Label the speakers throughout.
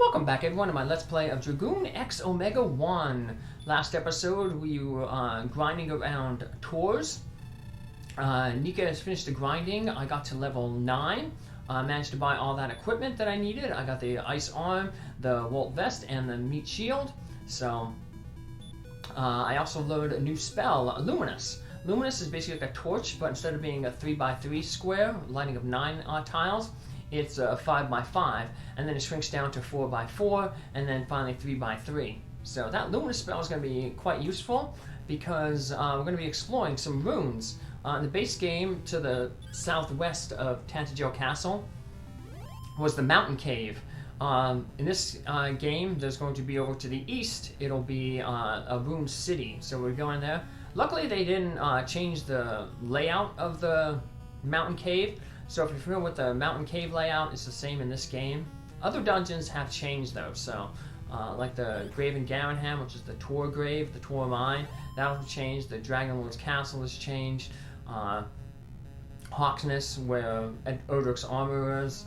Speaker 1: Welcome back everyone to my Let's Play of Dragoon X Omega I. Last episode we were grinding around tours. Nika has finished the grinding. I got to level 9. Managed to buy all that equipment that I needed. I got the ice arm, the Volt vest, and the meat shield. So I also learned a new spell, Luminous. Luminous is basically like a torch, but instead of being a 3x3 square, lighting up 9 tiles, it's a 5x5, and then it shrinks down to 4x4, and then finally 3x3. So that Luminous spell is going to be quite useful because we're going to be exploring some runes. In the base game, to the southwest of Tantagel Castle was the Mountain Cave. In this game, there's going to be over to the east, it'll be a rune city, so we're going there. Luckily, they didn't change the layout of the Mountain Cave, so if you're familiar with the Mountain Cave layout, it's the same in this game. Other dungeons have changed though, so like the Grave in Garanham, which is the Tor Grave, the Tor Mine, that'll change. The Dragon Lord's Castle has changed. Hawksness, where Odric's armor is,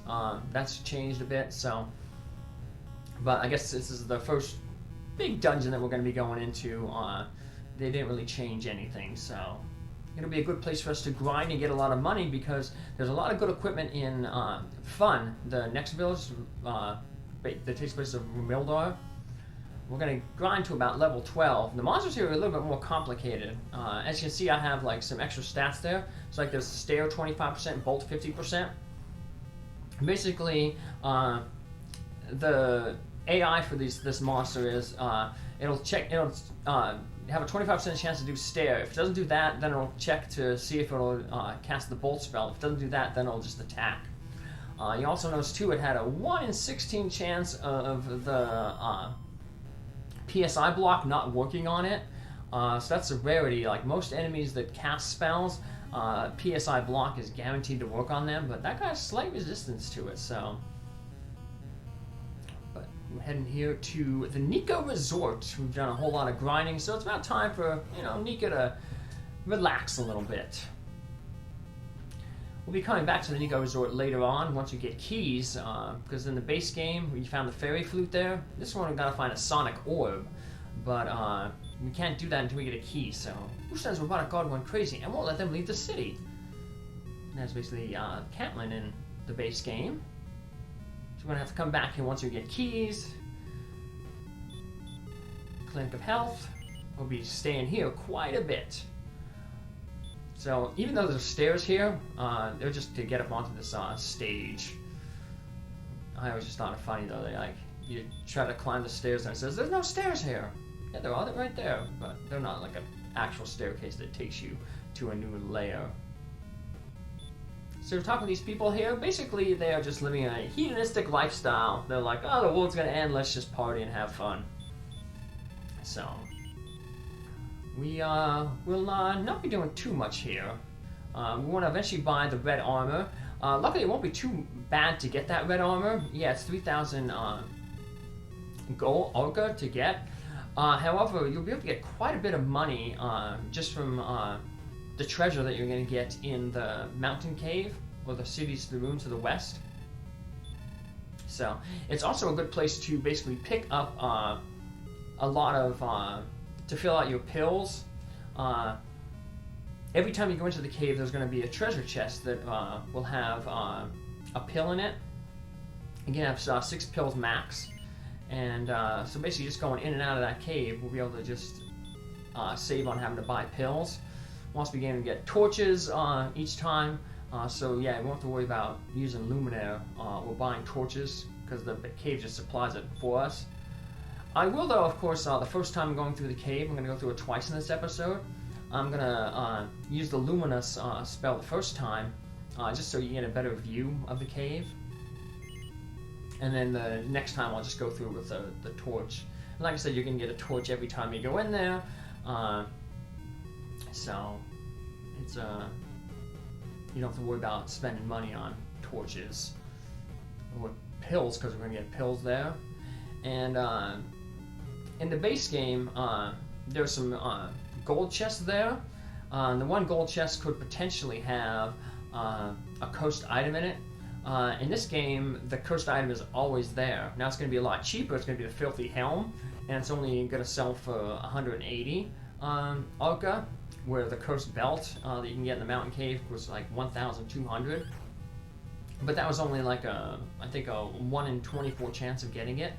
Speaker 1: that's changed a bit, so. But I guess this is the first big dungeon that we're going to be going into. They didn't really change anything, so it'll be a good place for us to grind and get a lot of money because there's a lot of good equipment in Fun, the next village that takes place of Mildar. We're going to grind to about level 12. The monsters here are a little bit more complicated. As you can see, I have like some extra stats there. So like there's Stare 25%, Bolt 50%. Basically, the AI for this monster is it'll have a 25% chance to do Stare. If it doesn't do that, then it'll check to see if it'll cast the Bolt spell. If it doesn't do that, then it'll just attack. You also notice too, it had a 1 in 16 chance of the PSI block not working on it. So that's a rarity. Like most enemies that cast spells, PSI block is guaranteed to work on them, but that got a slight resistance to it, so. But we're heading here to the Nico Resort. We've done a whole lot of grinding, so it's about time for, Nika to relax a little bit. We'll be coming back to the Nico Resort later on once we get keys, because in the base game we found the fairy flute there. This one we've got to find a sonic orb, but we can't do that until we get a key, so Ushan's robotic guard went crazy and won't let them leave the city. And that's basically Catelyn in the base game. So we're going to have to come back here once we get keys. Clinic of Health. We'll be staying here quite a bit. So even though there's stairs here, they're just to get up onto this stage. I always just thought it funny though. You try to climb the stairs and it says there's no stairs here. Yeah, there are. They're right there, but they're not like an actual staircase that takes you to a new layer. So we're talking to these people here. Basically, they are just living a hedonistic lifestyle. They're like, oh, the world's gonna end. Let's just party and have fun. So. We will not be doing too much here. We want to eventually buy the red armor. Luckily, it won't be too bad to get that red armor. Yeah, it's 3,000 gold Orca to get. However, you'll be able to get quite a bit of money just from the treasure that you're going to get in the mountain cave or the cities to the ruins to the west. So, it's also a good place to basically pick up a lot of to fill out your pills. Every time you go into the cave, there's going to be a treasure chest that will have a pill in it. You can have 6 pills max. And so basically just going in and out of that cave, we'll be able to just save on having to buy pills. Once we begin to get torches each time. So yeah, we won't have to worry about using luminaire or buying torches because the cave just supplies it for us. I will, though, of course, the first time I'm going through the cave, I'm going to go through it twice in this episode. I'm going to use the Luminous spell the first time, just so you get a better view of the cave. And then the next time I'll just go through with the torch. And like I said, you're going to get a torch every time you go in there. So, it's you don't have to worry about spending money on torches. Or pills, because we're going to get pills there. And in the base game, there's some gold chests there. The one gold chest could potentially have a cursed item in it. In this game, the cursed item is always there. Now it's going to be a lot cheaper. It's going to be the Filthy Helm, and it's only going to sell for 180 Arca, where the cursed belt that you can get in the mountain cave was like 1,200. But that was only like I think a 1 in 24 chance of getting it.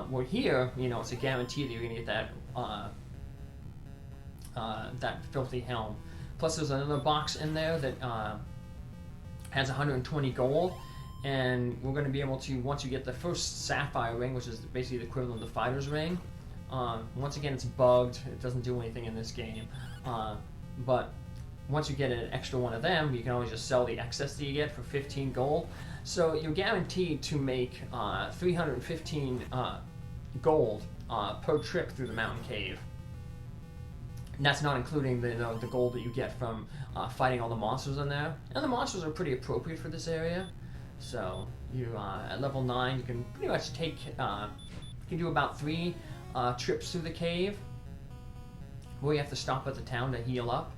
Speaker 1: Where here, you know, it's a guarantee that you're going to get that Filthy Helm. Plus, there's another box in there that has 120 gold, and we're going to be able to, once you get the first Sapphire ring, which is basically the equivalent of the Fighter's ring. Once again, it's bugged. It doesn't do anything in this game. But once you get an extra one of them, you can always just sell the excess that you get for 15 gold. So you're guaranteed to make 315 gold per trip through the mountain cave. And that's not including the gold that you get from fighting all the monsters in there. And the monsters are pretty appropriate for this area. So you at level 9, you can pretty much take, you can do about 3 trips through the cave, where you have to stop at the town to heal up.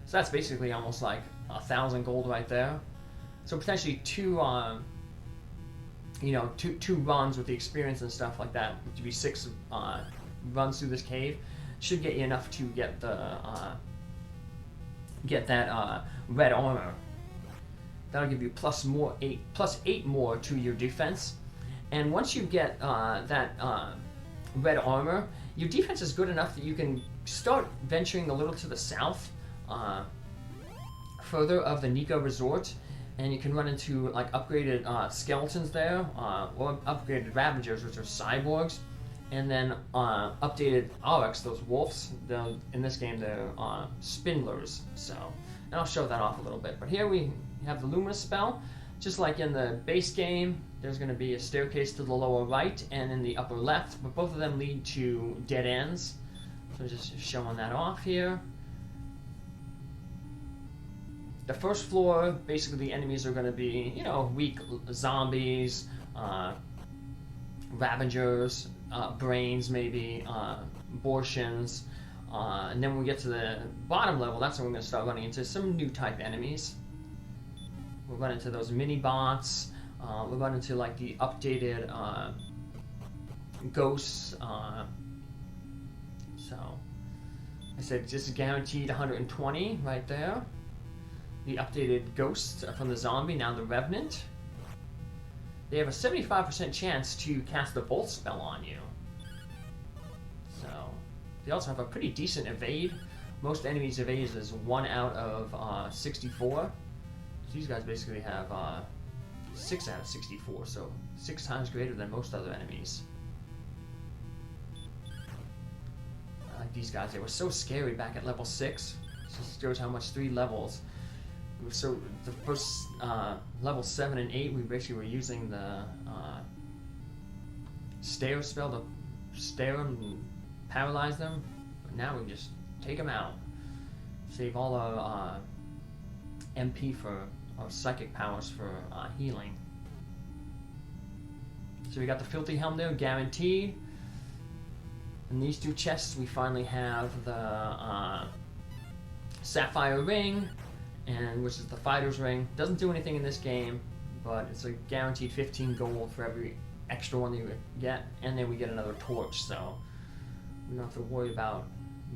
Speaker 1: So that's basically almost like 1,000 gold right there. So potentially two runs with the experience and stuff like that, to be 6 runs through this cave, should get you enough to get the that red armor. That'll give you plus 8 more to your defense. And once you get that red armor, your defense is good enough that you can start venturing a little to the south, further of the Nico Resort, and you can run into like upgraded skeletons there, or upgraded Ravagers, which are cyborgs, and then updated Aurochs, those wolves. In this game, they're spindlers. So, and I'll show that off a little bit. But here we have the Luminous spell. Just like in the base game, there's going to be a staircase to the lower right and in the upper left, but both of them lead to dead ends. So just showing that off here. The first floor, basically the enemies are going to be, you know, weak zombies, Ravagers, brains maybe, abortions, and then when we get to the bottom level, that's when we're going to start running into some new type enemies. We'll run into those mini bots. We'll run into like the updated ghosts. So I said just guaranteed 120 right there. The updated ghosts from the zombie, now the Revenant. They have a 75% chance to cast the Bolt spell on you. So they also have a pretty decent evade. Most enemies' evade is 1 out of 64. So these guys basically have 6 out of 64, so 6 times greater than most other enemies. I like these guys. They were so scary back at level 6. It just shows how much 3 levels. So the first level 7 and 8, we basically were using the stare spell to stare them and paralyze them. But now we just take them out. Save all our MP for our psychic powers for healing. So we got the Filthy Helm there, guaranteed. In these 2 chests, we finally have the Sapphire Ring, and which is the Fighter's Ring. Doesn't do anything in this game, but it's a guaranteed 15 gold for every extra one that you get, and then we get another torch, so we don't have to worry about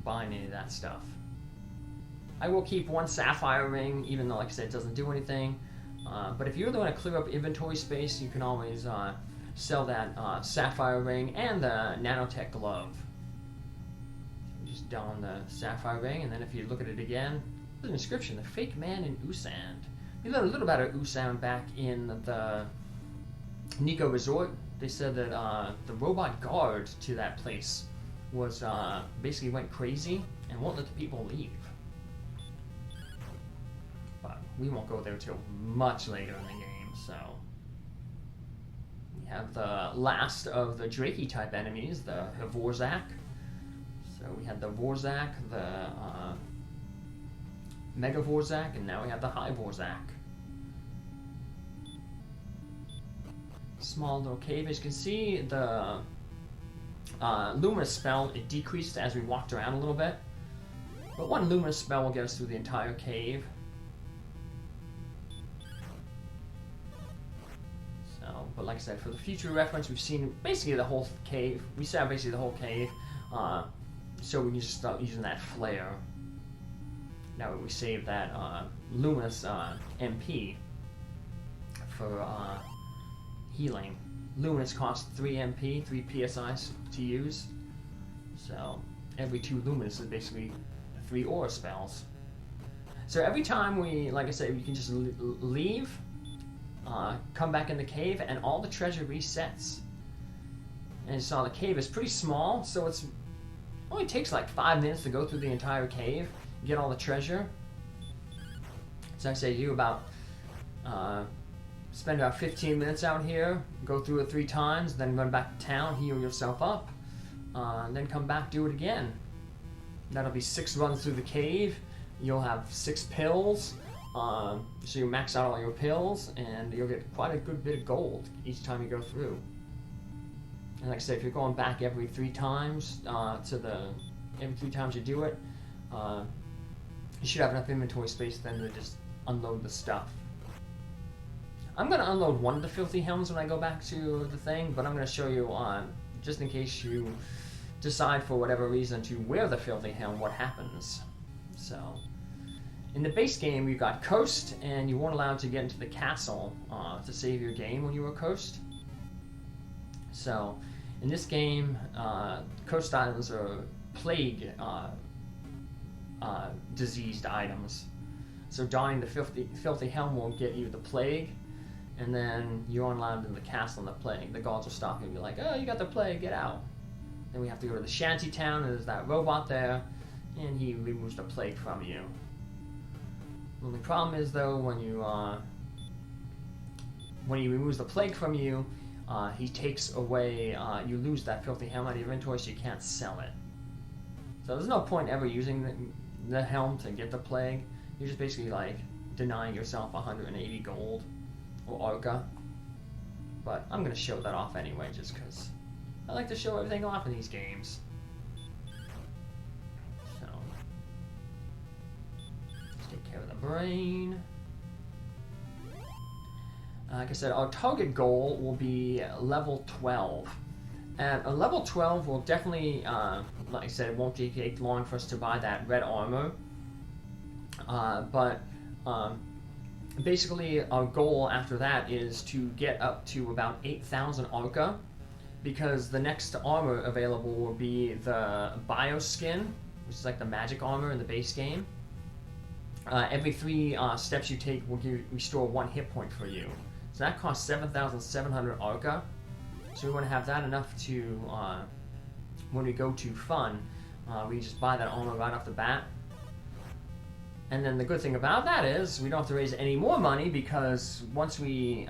Speaker 1: buying any of that stuff. I will keep 1 Sapphire Ring, even though, like I said, it doesn't do anything. But if you really want to clear up inventory space, you can always sell that Sapphire Ring and the Nanotech Glove. Just don the Sapphire Ring, and then if you look at it again, there's an inscription, the Fake Man in Usand. We learned a little about Usand back in the Nico Resort. They said that the robot guard to that place was basically went crazy and won't let the people leave. But we won't go there till much later in the game, so. We have the last of the Drakey type enemies, the Vorzak. So we had the Vorzak, the Mega Vorzak, and now we have the High Vorzak. Small little cave. As you can see, the Luminous spell, it decreased as we walked around a little bit. But 1 Luminous spell will get us through the entire cave. but like I said, for the future reference, we've seen basically the whole cave. We saw basically the whole cave, so we can just start using that flare. Now we save that luminous MP for healing. Luminous costs 3 MP, 3 PSI to use. So every 2 luminous is basically 3 aura spells. So every time we, like I said, you can just leave, come back in the cave, and all the treasure resets. And you saw the cave is pretty small, so it only takes like 5 minutes to go through the entire cave, get all the treasure. So I say you spend about 15 minutes out here, go through it 3 times, then run back to town, heal yourself up, then come back, do it again. That'll be 6 runs through the cave. You'll have 6 pills, so you max out all your pills, and you'll get quite a good bit of gold each time you go through. And like I said, if you're going back every 3 times, every 3 times you do it, you should have enough inventory space then to just unload the stuff. I'm going to unload one of the filthy helms when I go back to the thing, but I'm going to show you just in case you decide for whatever reason to wear the filthy helm, what happens. So, in the base game, you got Coast, and you weren't allowed to get into the castle to save your game when you were Coast. So, in this game, Coast items are plague diseased items. So dying the filthy helm will get you the plague, and then you're allowed in the castle in the plague. The guards will stop you and be like, "Oh, you got the plague, get out." Then we have to go to the shanty town, and there's that robot there, and he removes the plague from you. The only problem is though, when he removes the plague from you, he takes away, you lose that filthy helm out of your inventory, so you can't sell it. So there's no point ever using the helm to get the plague. You're just basically like denying yourself 180 gold or Arca. But I'm going to show that off anyway, just because I like to show everything off in these games. So, let's take care of the brain. Like I said, our target goal will be level 12. And a level 12 will definitely, like I said, it won't take long for us to buy that red armor. But basically our goal after that is to get up to about 8,000 Arca, because the next armor available will be the Bio Skin, which is like the magic armor in the base game. Every 3 steps you take will restore 1 hit point for you. So that costs 7,700 Arca. So we want to have that enough to, when we go to Fun, we just buy that armor right off the bat. And then the good thing about that is we don't have to raise any more money, because once we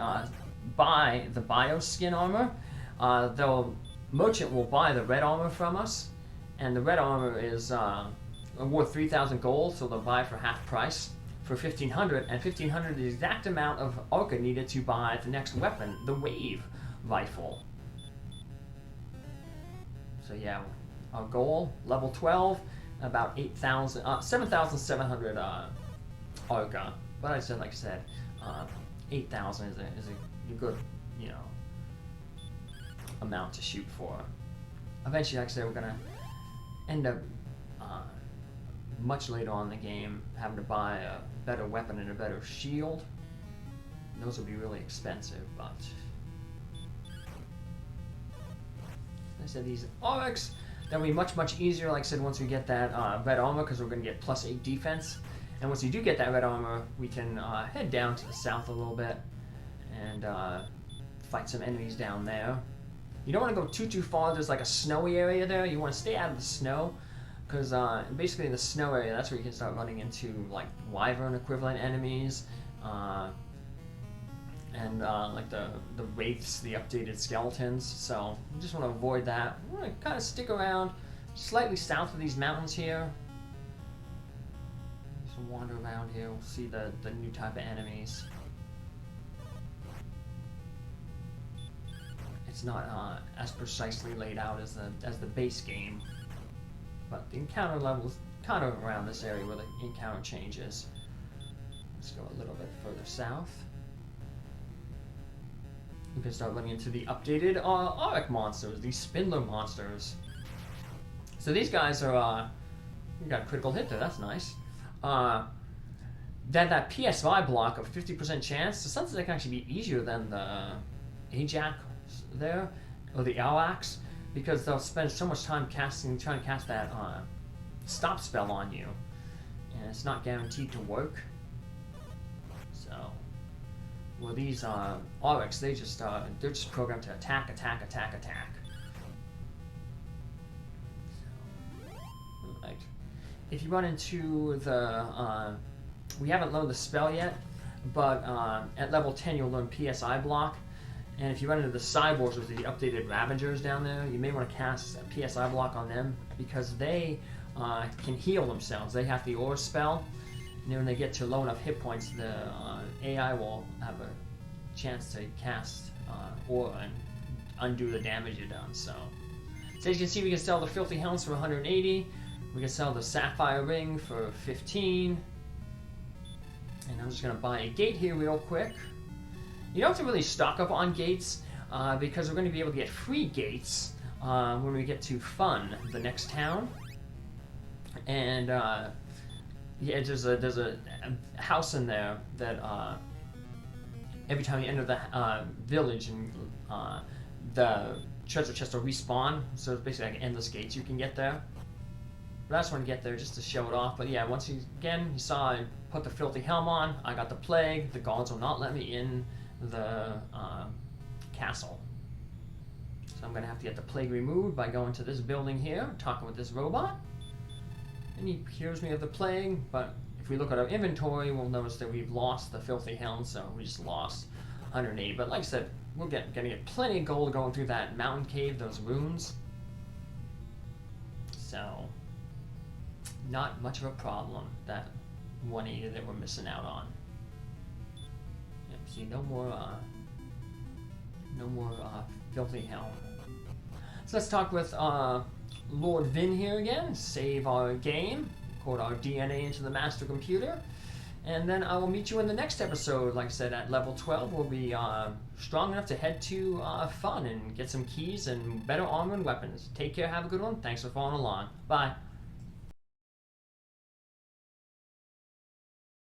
Speaker 1: buy the Bio Skin armor, the merchant will buy the red armor from us, and the red armor is worth 3,000 gold, so they'll buy for half price for 1,500, and 1,500 is the exact amount of Arca needed to buy the next weapon, the Wave Rifle. So yeah, our goal, level 12, about 7,700 Arca. But I said, like I said, 8,000 is a good, amount to shoot for. Eventually, like I said, we're gonna end up much later on in the game having to buy a better weapon and a better shield. Those will be really expensive, but I said these RX, that'll be much easier, like I said, once we get that red armor, because we're going to get +8 defense. And once you do get that red armor, we can head down to the south a little bit and fight some enemies down there. You don't want to go too far. There's like a snowy area there. You want to stay out of the snow, because basically in the snow area, that's where you can start running into like wyvern equivalent enemies, and like the wraiths, the updated skeletons. So you just want to avoid that. We're going to kind of stick around slightly south of these mountains here. Just wander around here. We'll see the new type of enemies. It's not as precisely laid out as the base game, but the encounter level is kind of around this area where the encounter changes. Let's go a little bit further south. You can start running into the updated Auric monsters, these Spindler monsters. So these guys are, you got a critical hit there, that's nice. That PSI block of 50% chance, so something that can actually be easier than the Ajax there, or the Alax, because they'll spend so much time trying to cast that stop spell on you, and it's not guaranteed to work. So, well, these Aurics, they're just programmed to attack. So, right. If you run into the we haven't learned the spell yet, but at level 10 you'll learn PSI block. And if you run into the cyborgs with the updated Ravagers down there, you may want to cast a PSI block on them, because they can heal themselves. They have the Aura spell, and then when they get to low enough hit points, the AI will have a chance to cast Aura and undo the damage you've done. So as you can see, we can sell the Filthy Helms for 180. We can sell the Sapphire Ring for 15. And I'm just going to buy a gate here real quick. You don't have to really stock up on gates, because we're going to be able to get free gates when we get to Fun, the next town. And yeah, there's a house in there that every time you enter the village, and the treasure chest will respawn. So it's basically like endless gates you can get there. But I just want to get there just to show it off. But yeah, once you saw I put the Filthy Helm on, I got the Plague. The guards will not let me in the castle. So I'm going to have to get the Plague removed by going to this building here, talking with this robot. And he cures me of the Plague, but if we look at our inventory, we'll notice that we've lost the Filthy Helm, so we just lost 180. But like I said, we're going to get plenty of gold going through that mountain cave, those runes. So not much of a problem, that 180 that we're missing out on. Yep, see, no more Filthy Helm. So let's talk with Lord Vin here again, save our game, code our DNA into the master computer, and then I will meet you in the next episode. Like I said, at level 12 we'll be strong enough to head to Fun and get some keys and better armor and weapons. Take care, have a good one, thanks for following along, bye.